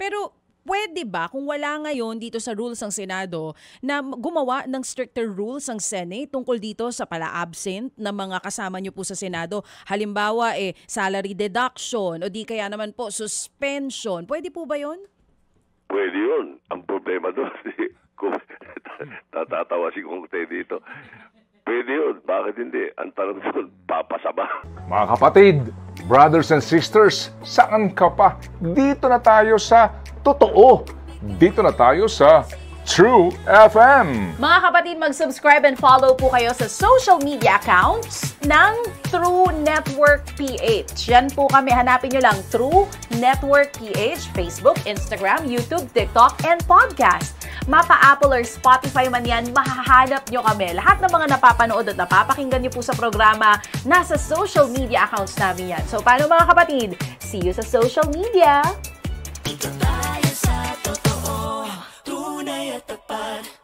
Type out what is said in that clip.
Pero pwede ba kung wala ngayon dito sa rules ng Senado na gumawa ng stricter rules ang Senate tungkol dito sa pala-absent na mga kasama nyo po sa Senado? Halimbawa, salary deduction o di kaya naman po suspension. Pwede po ba yun? Pwede yun. Ang problema doon, kung tatatawa si Kung Te dito, pwede yun. Bakit hindi? Ang tanong doon, papasa ba? Mga kapatid, brothers and sisters, saan ka pa? Dito na tayo sa totoo. Dito na tayo sa True FM. Mga kapatid, mag-subscribe and follow po kayo sa social media accounts ng True Network PH. Yan po kami. Hanapin nyo lang True Network PH, Facebook, Instagram, YouTube, TikTok, and podcast. Mapa-Apple or Spotify man yan, mahahanap nyo kami. Lahat ng mga napapanood at napapakinggan nyo po sa programa, nasa social media accounts namin yan. So, paano mga kapatid? See you sa social media! Dito tayo sa totoo, tunay at tapat.